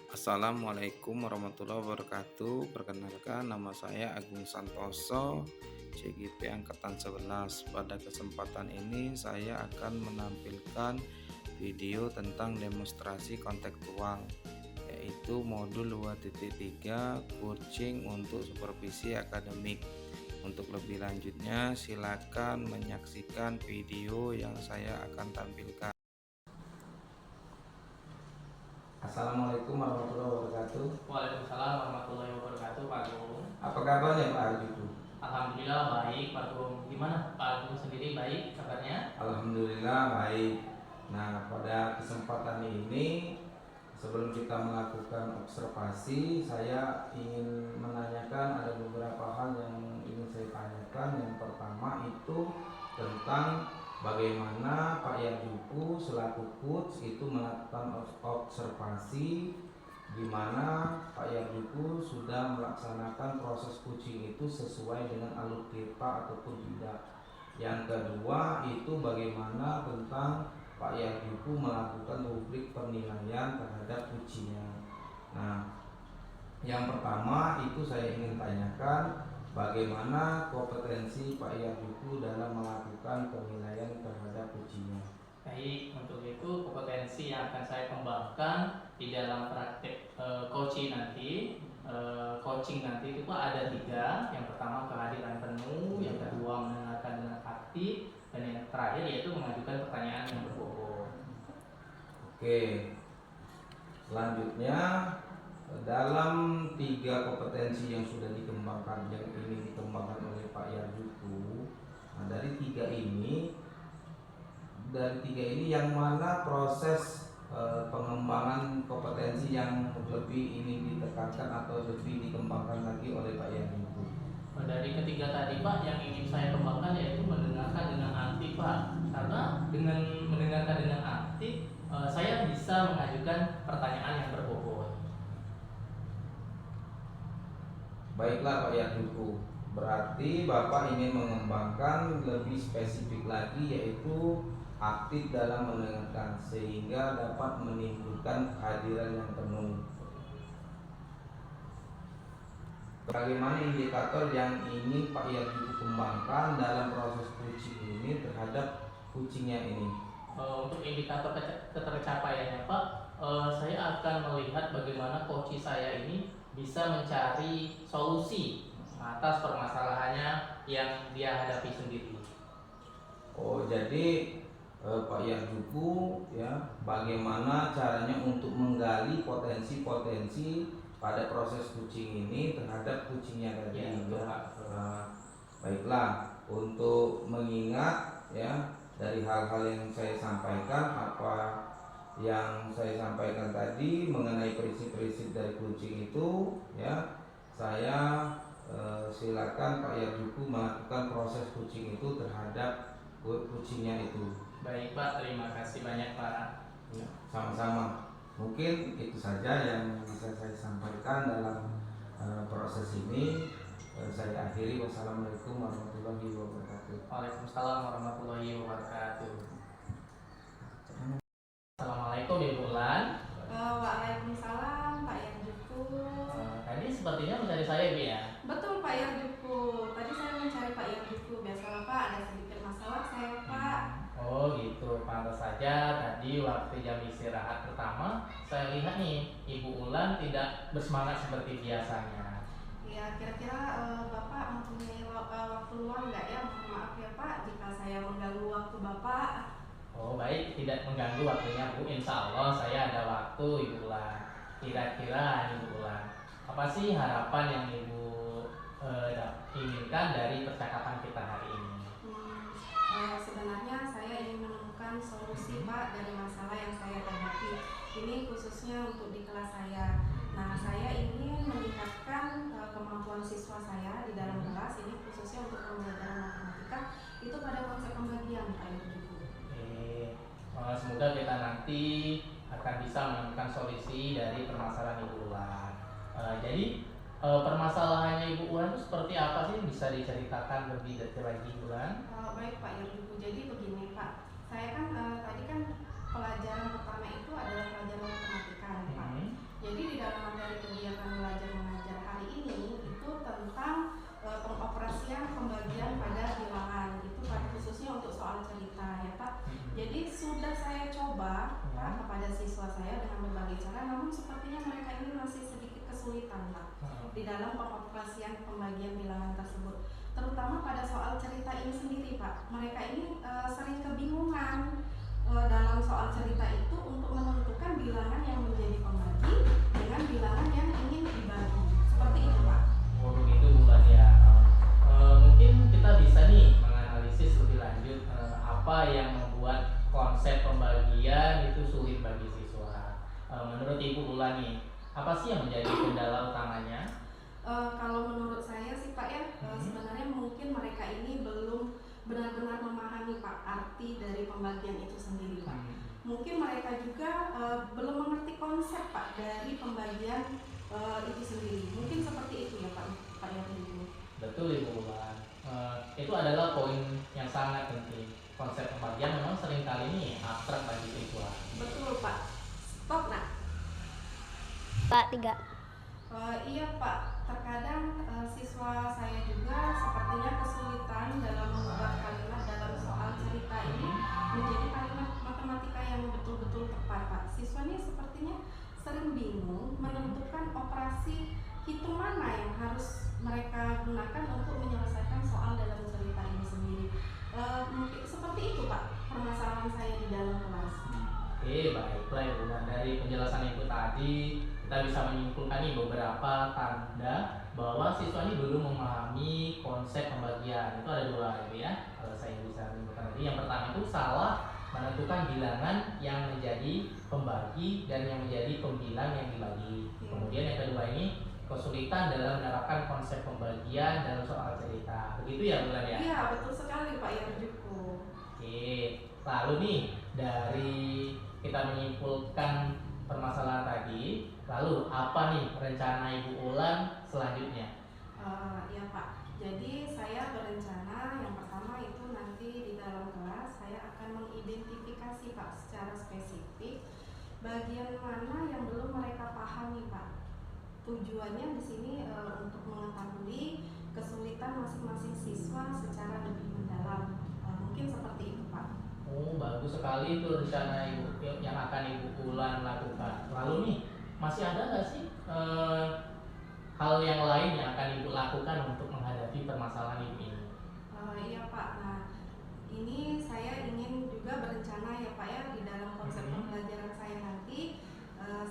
Assalamualaikum warahmatullahi wabarakatuh. Perkenalkan, nama saya Agung Santoso, CGP Angkatan 11. Pada kesempatan ini saya akan menampilkan video tentang demonstrasi kontekstual, yaitu modul 2.3 coaching untuk supervisi akademik. Untuk lebih lanjutnya silakan menyaksikan video yang saya akan tampilkan. Assalamualaikum warahmatullahi wabarakatuh. Waalaikumsalam warahmatullahi wabarakatuh, Pak Agung. Apa kabarnya Pak Arjudu? Alhamdulillah baik, Pak Agung. Gimana Pak Agung sendiri, baik kabarnya? Alhamdulillah baik. Nah, pada kesempatan ini sebelum kita melakukan observasi, saya ingin menanyakan ada beberapa hal yang ingin saya tanyakan. Yang pertama itu tentang bagaimana Pak Yarjuku selaku coach itu melakukan observasi, di mana Pak Yarjuku sudah melaksanakan proses coaching itu sesuai dengan alur kita ataupun tidak. Yang kedua itu bagaimana tentang Pak Yarjuku melakukan rubrik penilaian terhadap ujian. Nah, yang pertama itu saya ingin tanyakan bagaimana kompetensi Pak Yarjuku dalam melakukan penilaian terhadap ujian. Baik, untuk itu kompetensi yang akan saya kembangkan di dalam praktek coaching nanti. Coaching nanti itu ada 3. Yang pertama kehadiran penuh, yang kedua mendengarkan dengan aktif, dan yang terakhir yaitu mengajukan pertanyaan yang berbobot. Oke, selanjutnya dalam 3 kompetensi yang sudah dikembangkan, yang ingin dikembangkan oleh Pak Yarjuku, nah dari tiga ini yang mana proses pengembangan kompetensi yang lebih ini ditekankan atau lebih dikembangkan lagi oleh Pak Yarjuku? Dari ketiga tadi Pak, yang ingin saya kembangkan yaitu mendengarkan dengan aktif Pak. Karena dengan mendengarkan dengan aktif, saya bisa mengajukan pertanyaan yang berbobot. Baiklah Pak Yarjuku, berarti Bapak ingin mengembangkan lebih spesifik lagi, yaitu aktif dalam mendengarkan sehingga dapat menimbulkan kehadiran yang penuh. Bagaimana indikator yang ingin Pak Yarjuku kembangkan dalam proses coaching ini terhadap coachingnya ini? Untuk indikator ketercapaiannya Pak, saya akan melihat bagaimana coach saya ini bisa mencari solusi atas permasalahannya yang dia hadapi sendiri. Oh, jadi Pak Yarjuku ya, bagaimana caranya untuk menggali potensi-potensi pada proses coaching ini terhadap coachingnya tadi ya. Baiklah, untuk mengingat ya dari hal-hal yang saya sampaikan, apa yang saya sampaikan tadi mengenai prinsip-prinsip dari coaching itu ya, saya silakan Pak Yarjuku melakukan proses coaching itu terhadap coachingnya itu. Baik Pak, terima kasih banyak Pak. Ya, sama-sama. Mungkin itu saja yang bisa saya sampaikan dalam proses ini. Saya akhiri. Wassalamualaikum warahmatullahi wabarakatuh. Waalaikumsalam warahmatullahi wabarakatuh. Assalamualaikum Ibu Ulan. Waalaikumsalam Pak Yarjuku. Tadi sepertinya mencari saya Ibu ya? Betul Pak Yarjuku. Tadi saya mencari Pak Yarjuku. Biasalah Pak, ada sedikit masalah saya Pak. Oh gitu, pantas saja tadi waktu jam istirahat pertama saya lihat nih Ibu Ulan tidak bersemangat seperti biasanya. Ya kira-kira Bapak mempunyai waktu luang nggak ya? Mohon maaf ya Pak jika saya mengganggu waktu Bapak. Oh baik, tidak mengganggu waktunya Bu. Insya Allah saya ada waktu Ibu Ulan. Kira-kira Ibu Ulan, apa sih harapan yang Ibu inginkan dari percakapan kita hari ini? Sebenarnya saya ingin menemukan solusi Pak dari masalah yang saya hadapi. Ini khususnya untuk di kelas saya. Nah, saya ingin meningkatkan kemampuan siswa saya di dalam kelas ini, khususnya untuk pembelajaran matematika itu pada konsep pembagian Pak Yarjuku. Semoga kita nanti akan bisa menemukan solusi dari permasalahan Ibu Ulan. Jadi permasalahannya Ibu Ulan itu seperti apa sih? Bisa diceritakan lebih detail lagi Ibu Ulan? Baik Pak Yarjuku, jadi begini Pak, saya kan tadi kan pelajaran pertama itu adalah pelajaran matematika Pak. Jadi di dalam kesulitan Pak di dalam pengoperasian pembagian bilangan tersebut, terutama pada soal cerita ini sendiri Pak. Mereka ini sering kebingungan dalam soal cerita itu untuk menentukan bilangan yang menjadi pembagi dengan bilangan yang ingin dibagi, seperti itu Pak. Oh begitu Bulan ya. Mungkin kita bisa nih menganalisis lebih lanjut apa yang membuat konsep pembagian itu sulit bagi siswa. Menurut Ibu Bulan nih, apa sih yang menjadi kendala utamanya? Kalau menurut saya sih Pak ya, sebenarnya mungkin mereka ini belum benar-benar memahami Pak arti dari pembagian itu sendiri Pak. Mungkin mereka juga belum mengerti konsep Pak dari pembagian itu sendiri. Mungkin seperti itu ya Pak ya Ibu. Betul Ibu Bulan. Itu adalah poin yang sangat penting. Konsep pembagian memang seringkali ini abstrak bagi siswa. Betul Pak. Stop nak. Pak, 3. Iya Pak, terkadang siswa saya juga sepertinya kesulitan dalam membuat kalimat dalam soal cerita ini menjadi kalimat matematika yang betul-betul tepat Pak. Siswa ini sepertinya sering bingung menentukan operasi hitung mana yang harus mereka gunakan untuk menyelesaikan soal dalam cerita ini sendiri. Mungkin seperti itu Pak permasalahan saya di dalam kelas. Oke, baiklah Ibu. Dan dari penjelasan Ibu tadi, kita bisa menyimpulkan nih beberapa tanda bahwa siswa ini belum memahami konsep pembagian. Itu ada 2 Ibu ya. Kalau saya bisa menyimpulkan tadi, yang pertama itu salah menentukan bilangan yang menjadi pembagi dan yang menjadi pembilang yang dibagi. Kemudian yang kedua ini kesulitan dalam menerapkan konsep pembagian dalam soal cerita. Begitu ya Bulan ya? Iya betul sekali Pak Yarjuku. Oke, lalu nih dari kita menyimpulkan permasalahan tadi, lalu apa nih rencana Ibu Ulan selanjutnya? Ya Pak, jadi saya berencana yang pertama itu nanti di dalam kelas saya akan mengidentifikasi Pak secara spesifik bagian mana yang belum mereka pahami Pak. Tujuannya di sini untuk mengetahui kesulitan masing-masing siswa secara lebih mendalam. Mungkin seperti itu Pak. Oh, bagus sekali itu rencana Ibu yang akan Ibu Ulan lakukan. Lalu nih, masih ada nggak sih hal yang lain yang akan Ibu lakukan untuk menghadapi permasalahan Ibu ini? Iya Pak, nah ini saya ingin juga berencana ya Pak ya di dalam konsep pembelajaran saya nanti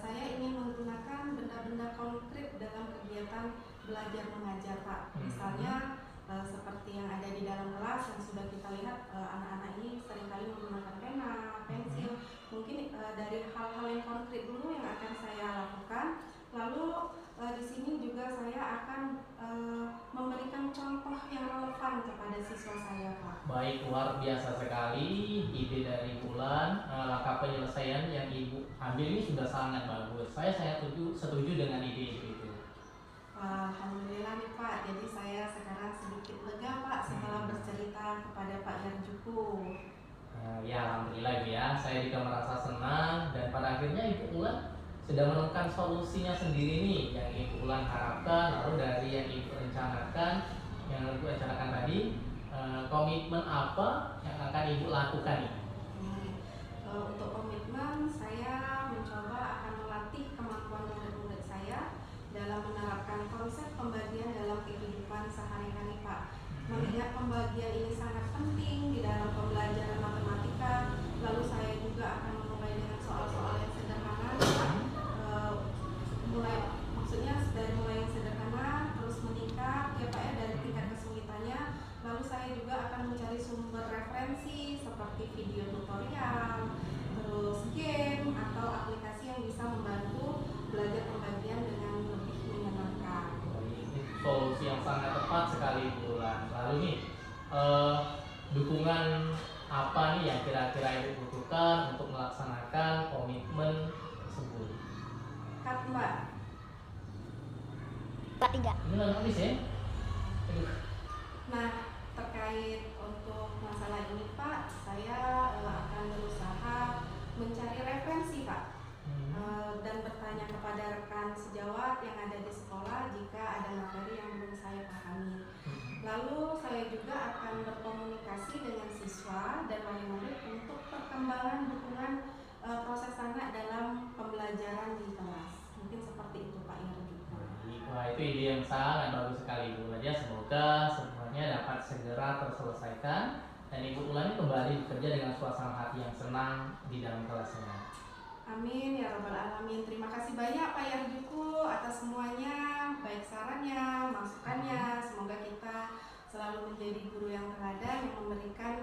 saya ingin menggunakan benda-benda konkret dalam kegiatan belajar mengajar Pak. Misalnya seperti yang ada di dalam kelas yang sudah kita lihat anak-anak ini seringkali menggunakan pena, pensil. Mungkin dari hal-hal yang konkret dulu yang akan saya lakukan. Lalu di sini juga saya akan memberikan contoh yang relevan kepada siswa saya Pak. Baik, luar biasa sekali ide dari Bulan. Langkah penyelesaian yang Ibu ambil ini sudah sangat bagus. Saya setuju dengan ide itu. Alhamdulillah nih Pak, jadi saya sekarang sedikit lega Pak setelah bercerita kepada Pak Yarjuku. Ya alhamdulillah Ibu ya, saya juga merasa senang dan pada akhirnya Ibu Ulan sudah menemukan solusinya sendiri nih yang Ibu Ulan harapkan. Lalu dari yang Ibu rencanakan tadi, komitmen apa yang akan Ibu lakukan nih? Untuk komitmen saya mencoba akan melatih kemampuan murid-murid saya dalam menerapkan konsep pembagian dalam kehidupan sehari-hari Pak. Mengingat pembagian ini sangat penting di dalam pembelajaran matematika, lalu saya juga akan memulai dengan soal-soal yang sederhana Pak. Maksudnya dari mulai yang sederhana terus meningkat ya Pak ya dari tingkat kesulitannya. Lalu saya juga akan mencari sumber referensi seperti video tutorial, terus game atau aplikasi yang bisa membantu belajar pembagian dengan lebih menyenangkan. Ini solusi yang sangat tepat sekali Bu Ulan. Lalu nih dukungan apa nih yang kira-kira Ibu butuhkan untuk melaksanakan komitmen tersebut? Kat Mbak. Pak, 3. Ini nggak nulis ya? Aduh. Nah terkait untuk masalah ini Pak, saya akan berusaha mencari referensi Pak. Dan bertanya kepada rekan sejawat yang ada di sekolah jika ada materi yang belum saya pahami. Lalu saya juga akan berkomunikasi dengan siswa dan wali murid untuk perkembangan dukungan proses anak dalam pembelajaran di kelas. Mungkin seperti itu Pak Yarjuku. itu ide yang sangat bagus sekali Ibu Ulan ya. Semoga semuanya dapat segera terselesaikan dan Ibu Ulan kembali bekerja dengan suasana hati yang senang di dalam kelasnya. Amin ya robbal alamin. Terima kasih banyak Pak Yarjuku atas semuanya, baik sarannya, masukannya. Semoga kita selalu menjadi guru yang teladan, yang memberikan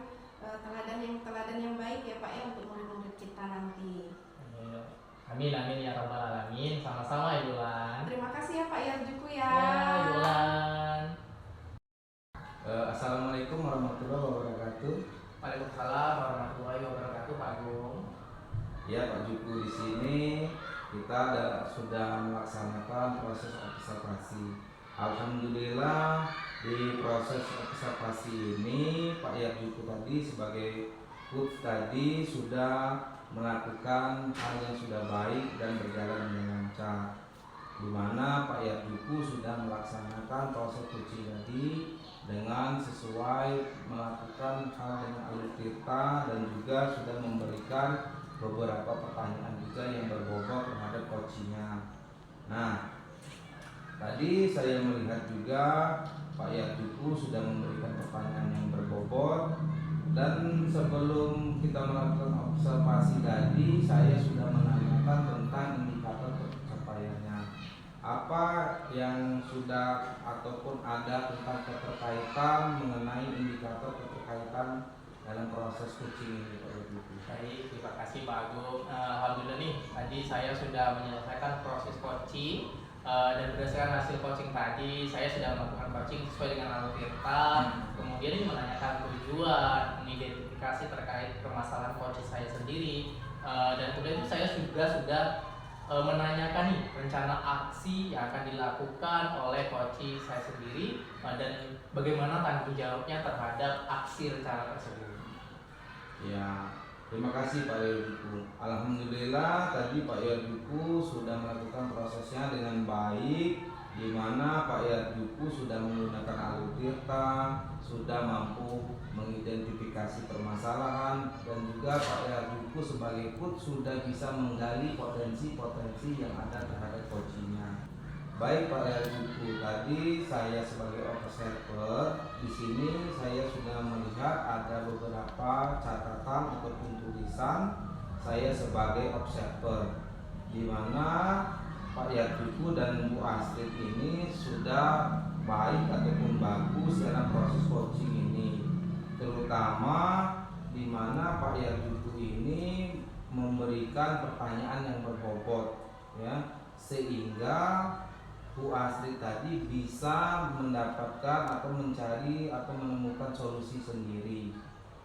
teladan yang baik ya Pak ya untuk murid-murid kita nanti. Amin amin ya robbal alamin. Sama-sama Ibu Ulan. Terima kasih ya Pak Yarjuku ya. Ya Ibu Ulan. Assalamualaikum warahmatullahi wabarakatuh. Waalaikumsalam warahmatullahi wabarakatuh Pak Agung. Ya Pak Juku, di sini kita sudah melaksanakan proses observasi. Alhamdulillah di proses observasi ini Pak Yarjuku tadi sebagai coach tadi sudah melakukan hal yang sudah baik dan berjalan dengan lancar, di mana Pak Yarjuku sudah melaksanakan proses coaching tadi dengan sesuai melakukan hal dengan alur tirta dan juga sudah memberikan beberapa pertanyaan juga yang berbobot terhadap coachingnya. Nah, tadi saya melihat juga Pak Yarjuku sudah memberikan pertanyaan yang berbobot, dan sebelum kita melakukan observasi tadi saya sudah menanyakan tentang indikator pencapaiannya. Apa yang sudah ataupun ada tentang keterkaitan mengenai indikator keterkaitan dalam proses coaching ini Pak Yarjuku? Baik, terima kasih Pak Agung. Alhamdulillah nih, tadi saya sudah menyelesaikan proses coaching dan berdasarkan hasil coaching tadi, saya sudah melakukan coaching sesuai dengan alur tirta. Kemudian ini menanyakan tujuan, mengidentifikasi terkait permasalahan coaching saya sendiri, dan kemudian itu saya juga sudah menanyakan nih rencana aksi yang akan dilakukan oleh coaching saya sendiri dan bagaimana tanggung jawabnya terhadap aksi rencana tersebut. Ya, terima kasih Pak Yarjuku. Alhamdulillah tadi Pak Yarjuku sudah melakukan prosesnya dengan baik, di mana Pak Yarjuku sudah menggunakan alur tirta, sudah mampu mengidentifikasi permasalahan, dan juga Pak Yarjuku sebagai coach sudah bisa menggali potensi-potensi yang ada terhadap coachingnya. Baik Pak Yarjuku, tadi saya sebagai observer di sini saya sudah melihat ada beberapa catatan ataupun tulisan saya sebagai observer, di mana Pak Yarjuku dan Bu Astrid ini sudah baik ataupun bagus dalam proses coaching ini, terutama di mana Pak Yarjuku ini memberikan pertanyaan yang berbobot ya, sehingga Bu Astrid tadi bisa mendapatkan atau mencari atau menemukan solusi sendiri.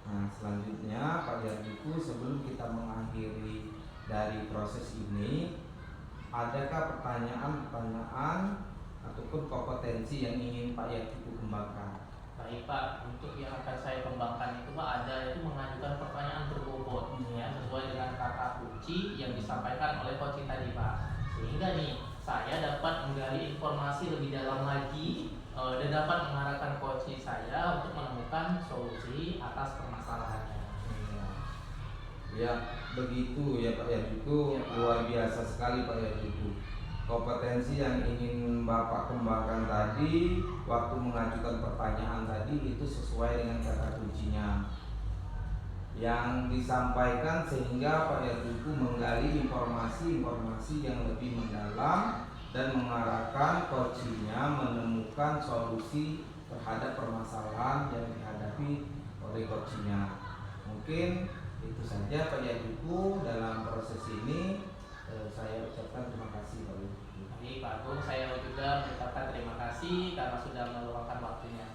Nah, selanjutnya Pak Yarjuku, sebelum kita mengakhiri dari proses ini, adakah pertanyaan-pertanyaan ataupun kompetensi yang ingin Pak Yarjuku kembangkan? Baik Pak, untuk yang akan saya kembangkan itu Pak ada yaitu mengajukan pertanyaan berbobot ya, sesuai dengan kata kunci yang disampaikan oleh coaching tadi Pak, sehingga nih saya dapat menggali informasi lebih dalam lagi dan dapat mengarahkan coaching saya untuk menemukan solusi atas permasalahannya. Ya, begitu ya Pak Yarjuku. Ya, Pak. Luar biasa sekali Pak Yarjuku. Kompetensi yang ingin Bapak kembangkan tadi waktu mengajukan pertanyaan tadi itu sesuai dengan kata kuncinya yang disampaikan, sehingga Pak Yarjuku menggali informasi-informasi yang lebih mendalam dan mengarahkan coachingnya menemukan solusi terhadap permasalahan yang dihadapi oleh coachingnya. Mungkin itu saja Pak Yarjuku dalam proses ini. Saya ucapkan terima kasih Pak Yarjuku. Baik Pak Agung, saya juga mengucapkan terima kasih karena sudah meluangkan waktunya.